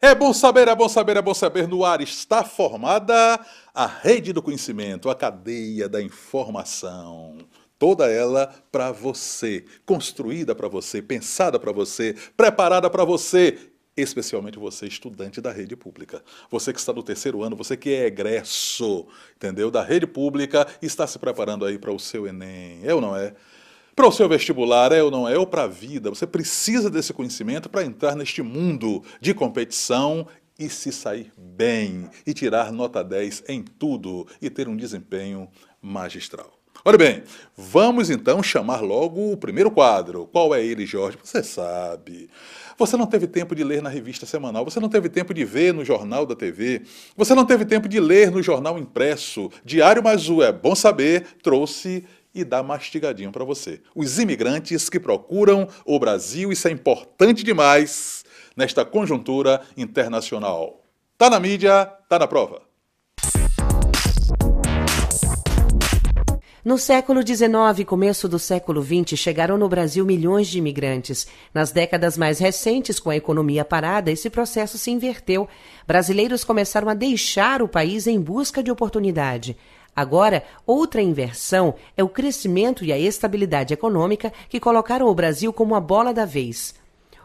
É bom saber, é bom saber, é bom saber. No ar está formada a rede do conhecimento, a cadeia da informação. Toda ela para você, construída para você, pensada para você, preparada para você. Especialmente você, estudante da rede pública. Você que está no terceiro ano, você que é egresso, entendeu? Da rede pública, está se preparando aí para o seu Enem. É ou não é? Para o seu vestibular, é ou não é? Ou para a vida. Você precisa desse conhecimento para entrar neste mundo de competição e se sair bem, e tirar nota 10 em tudo, e ter um desempenho magistral. Olha bem, vamos então chamar logo o primeiro quadro. Qual é ele, Jorge? Você sabe. Você não teve tempo de ler na revista semanal, você não teve tempo de ver no jornal da TV, você não teve tempo de ler no jornal impresso. Diário Mais U é bom saber, trouxe e dá mastigadinho para você. Os imigrantes que procuram o Brasil, isso é importante demais nesta conjuntura internacional. Tá na mídia, tá na prova. No século XIX e começo do século XX, chegaram no Brasil milhões de imigrantes. Nas décadas mais recentes, com a economia parada, esse processo se inverteu. Brasileiros começaram a deixar o país em busca de oportunidade. Agora, outra inversão é o crescimento e a estabilidade econômica que colocaram o Brasil como a bola da vez.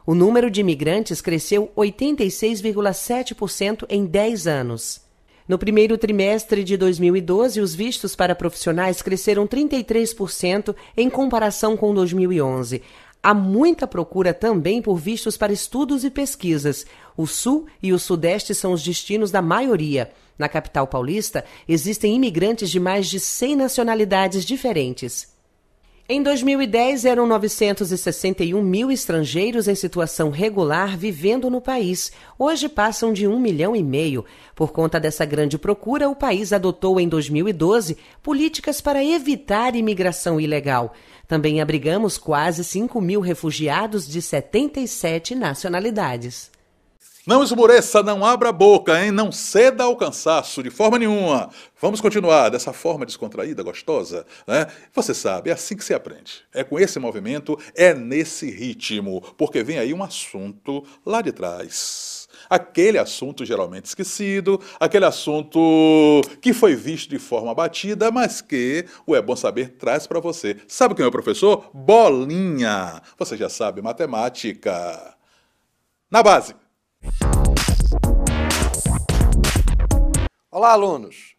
O número de imigrantes cresceu 86,7% em 10 anos. No primeiro trimestre de 2012, os vistos para profissionais cresceram 33% em comparação com 2011. Há muita procura também por vistos para estudos e pesquisas. O Sul e o Sudeste são os destinos da maioria. Na capital paulista, existem imigrantes de mais de 100 nacionalidades diferentes. Em 2010, eram 961 mil estrangeiros em situação regular vivendo no país. Hoje passam de 1,5 milhão. Por conta dessa grande procura, o país adotou em 2012 políticas para evitar imigração ilegal. Também abrigamos quase 5 mil refugiados de 77 nacionalidades. Não esmoreça, não abra a boca, hein? Não ceda ao cansaço de forma nenhuma. Vamos continuar dessa forma descontraída, gostosa, né? Você sabe, é assim que se aprende. É com esse movimento, é nesse ritmo, porque vem aí um assunto lá de trás. Aquele assunto geralmente esquecido, aquele assunto que foi visto de forma abatida, mas que o É Bom Saber traz para você. Sabe quem é o professor? Bolinha. Você já sabe, matemática. Na base. Olá, alunos.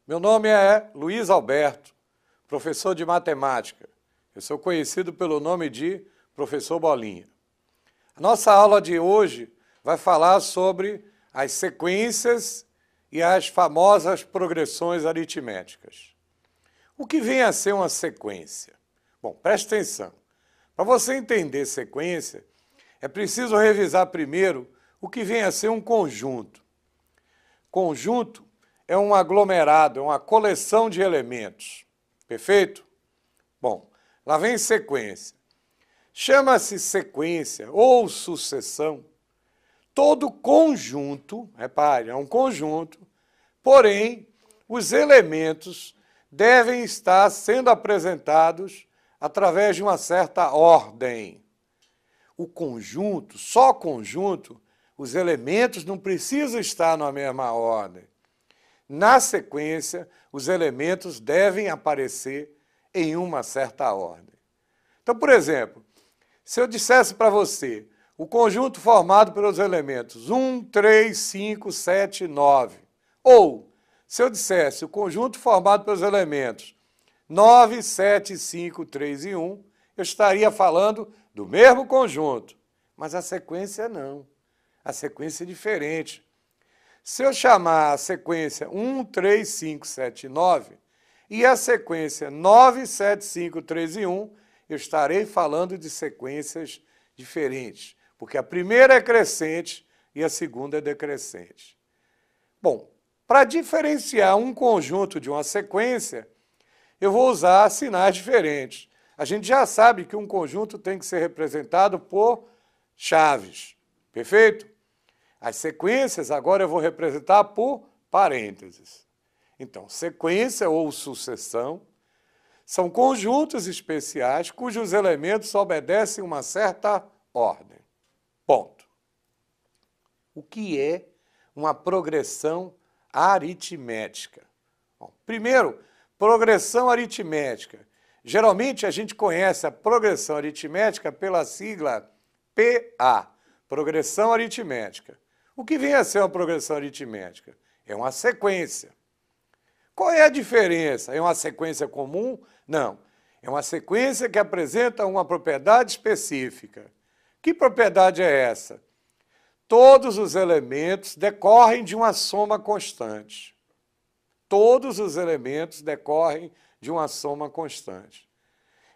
Meu nome é Luiz Alberto, professor de matemática. Eu sou conhecido pelo nome de Professor Bolinha. A nossa aula de hoje vai falar sobre as sequências e as famosas progressões aritméticas. O que vem a ser uma sequência? Bom, preste atenção. Para você entender sequência, é preciso revisar primeiro o que vem a ser um conjunto. Conjunto é um aglomerado, é uma coleção de elementos. Perfeito? Bom, lá vem sequência. Chama-se sequência ou sucessão todo conjunto, repare, é um conjunto, porém, os elementos devem estar sendo apresentados através de uma certa ordem. O conjunto, só conjunto, os elementos não precisam estar na mesma ordem. Na sequência, os elementos devem aparecer em uma certa ordem. Então, por exemplo, se eu dissesse para você o conjunto formado pelos elementos 1, 3, 5, 7, 9, ou se eu dissesse o conjunto formado pelos elementos 9, 7, 5, 3 e 1, eu estaria falando do mesmo conjunto, mas a sequência não. A sequência é diferente. Se eu chamar a sequência 1, 3, 5, 7 e 9 e a sequência 9, 7, 5, 3 e 1, eu estarei falando de sequências diferentes, porque a primeira é crescente e a segunda é decrescente. Bom, para diferenciar um conjunto de uma sequência, eu vou usar sinais diferentes. A gente já sabe que um conjunto tem que ser representado por chaves, perfeito? As sequências agora eu vou representar por parênteses. Então, sequência ou sucessão são conjuntos especiais cujos elementos obedecem uma certa ordem. Ponto. O que é uma progressão aritmética? Bom, primeiro, progressão aritmética. Geralmente a gente conhece a progressão aritmética pela sigla PA, progressão aritmética. O que vem a ser uma progressão aritmética? É uma sequência. Qual é a diferença? É uma sequência comum? Não. É uma sequência que apresenta uma propriedade específica. Que propriedade é essa? Todos os elementos decorrem de uma soma constante. Todos os elementos decorrem de uma soma constante.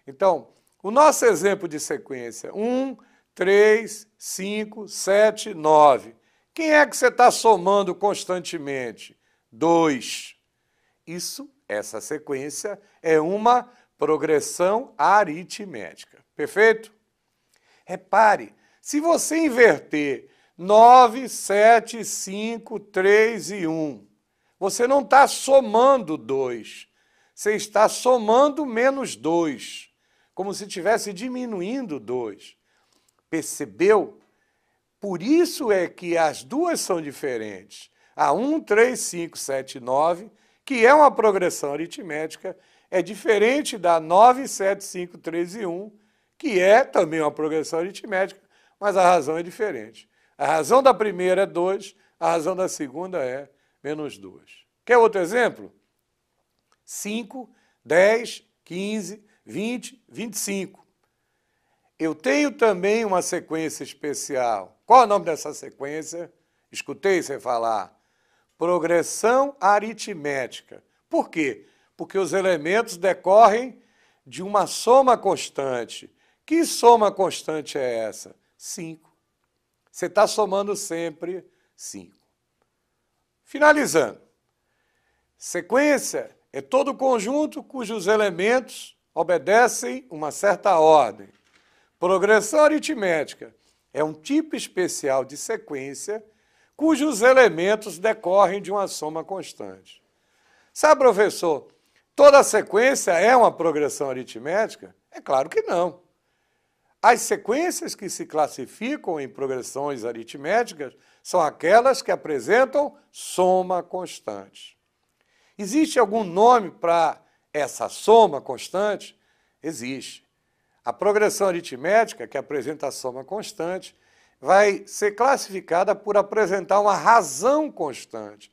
Então, o nosso exemplo de sequência, 1, 3, 5, 7, 9. Quem é que você está somando constantemente? 2. Essa sequência é uma progressão aritmética. Perfeito? Repare, se você inverter 9, 7, 5, 3 e 1, você não está somando 2, você está somando menos 2, como se estivesse diminuindo 2. Percebeu? Por isso é que as duas são diferentes. A 1, 3, 5, 7, 9, que é uma progressão aritmética, é diferente da 9, 7, 5, 3 e 1, que é também uma progressão aritmética, mas a razão é diferente. A razão da primeira é 2, a razão da segunda é menos 2. Quer outro exemplo? 5, 10, 15, 20, 25. Eu tenho também uma sequência especial. Qual é o nome dessa sequência? Escutei você falar. Progressão aritmética. Por quê? Porque os elementos decorrem de uma soma constante. Que soma constante é essa? 5. Você está somando sempre 5. Finalizando. Sequência é todo conjunto cujos elementos obedecem uma certa ordem. Progressão aritmética é um tipo especial de sequência cujos elementos decorrem de uma soma constante. Sabe, professor, toda sequência é uma progressão aritmética? É claro que não. As sequências que se classificam em progressões aritméticas são aquelas que apresentam soma constante. Existe algum nome para essa soma constante? Existe. A progressão aritmética, que apresenta a soma constante, vai ser classificada por apresentar uma razão constante.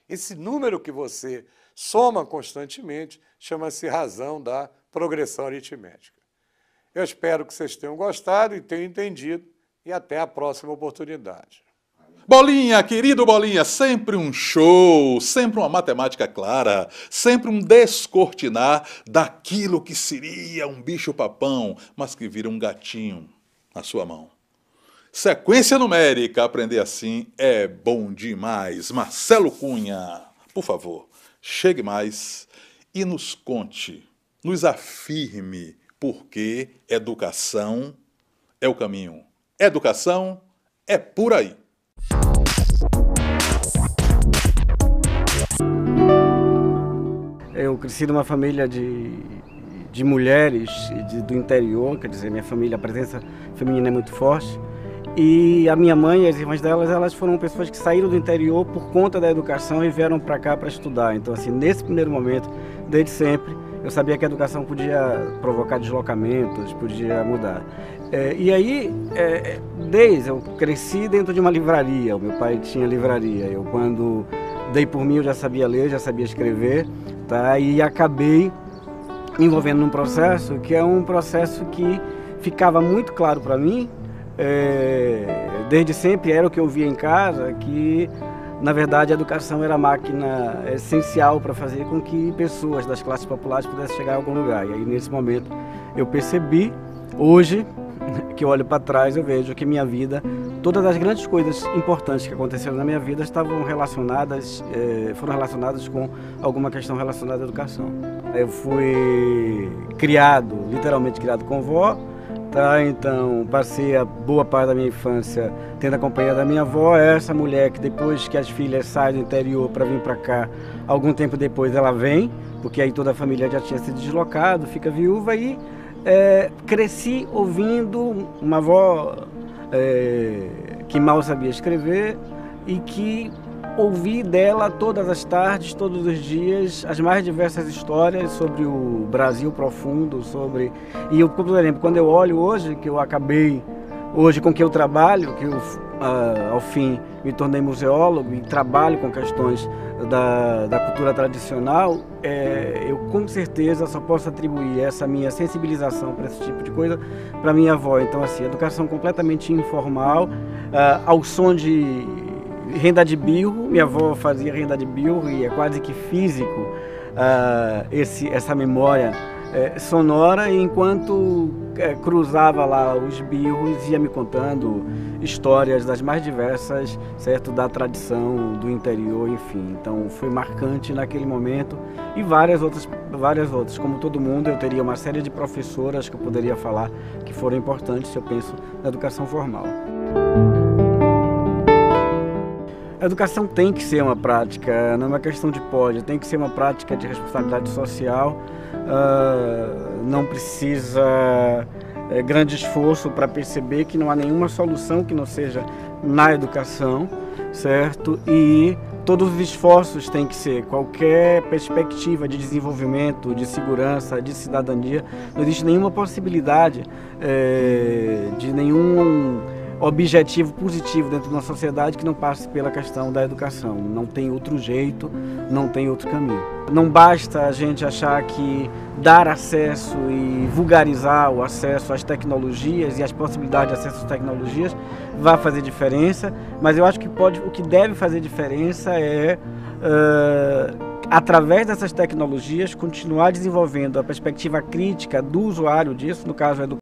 Esse número que você soma constantemente chama-se razão da progressão aritmética. Eu espero que vocês tenham gostado e tenham entendido, e até a próxima oportunidade. Bolinha, querido Bolinha, sempre um show, sempre uma matemática clara, sempre um descortinar daquilo que seria um bicho-papão, mas que vira um gatinho na sua mão. Sequência numérica, aprender assim é bom demais. Marcelo Cunha, por favor, chegue mais e nos conte, nos afirme por que educação é o caminho. Educação é por aí. Eu cresci numa família de mulheres do interior, quer dizer, minha família, a presença feminina é muito forte. E a minha mãe e as irmãs delas, elas foram pessoas que saíram do interior por conta da educação e vieram para cá para estudar. Então, assim, nesse primeiro momento, desde sempre, eu sabia que a educação podia provocar deslocamentos, podia mudar. Desde eu cresci dentro de uma livraria, o meu pai tinha livraria. Eu, quando dei por mim, eu já sabia ler, já sabia escrever, tá? E acabei envolvendo num processo que é um processo que ficava muito claro para mim, desde sempre era o que eu via em casa, que na verdade a educação era a máquina essencial para fazer com que pessoas das classes populares pudessem chegar a algum lugar. E aí nesse momento eu percebi, hoje que eu olho para trás, eu vejo que minha vida, todas as grandes coisas importantes que aconteceram na minha vida foram relacionadas com alguma questão relacionada à educação. Eu fui literalmente criado com vó, tá? Então passei a boa parte da minha infância tendo a companhia da minha avó, essa mulher que depois que as filhas saem do interior para vir para cá, algum tempo depois ela vem, porque aí toda a família já tinha se deslocado, fica viúva e cresci ouvindo uma avó que mal sabia escrever e que ouvi dela todas as tardes, todos os dias, as mais diversas histórias sobre o Brasil profundo, E eu, por exemplo, quando eu olho hoje, que eu acabei, hoje com que eu trabalho, que eu, ao fim, me tornei museólogo e trabalho com questões da cultura tradicional, eu com certeza só posso atribuir essa minha sensibilização para esse tipo de coisa para minha avó. Então, assim, educação completamente informal, ao som de renda de birro. Minha avó fazia renda de birro e é quase que físico essa memória sonora, e enquanto cruzava lá os birros, ia me contando histórias das mais diversas, certo, da tradição do interior, enfim. Então foi marcante naquele momento, e várias outras. Como todo mundo, eu teria uma série de professoras que eu poderia falar que foram importantes, se eu penso na educação formal. A educação tem que ser uma prática, não é uma questão de pode, tem que ser uma prática de responsabilidade social. Não precisa grande esforço para perceber que não há nenhuma solução que não seja na educação, certo? E todos os esforços têm que ser, qualquer perspectiva de desenvolvimento, de segurança, de cidadania, não existe nenhuma possibilidade de nenhum objetivo positivo dentro de uma sociedade que não passe pela questão da educação. Não tem outro jeito, não tem outro caminho. Não basta a gente achar que dar acesso e vulgarizar o acesso às tecnologias e as possibilidades de acesso às tecnologias vai fazer diferença, mas eu acho que o que deve fazer diferença é, através dessas tecnologias, continuar desenvolvendo a perspectiva crítica do usuário disso, no caso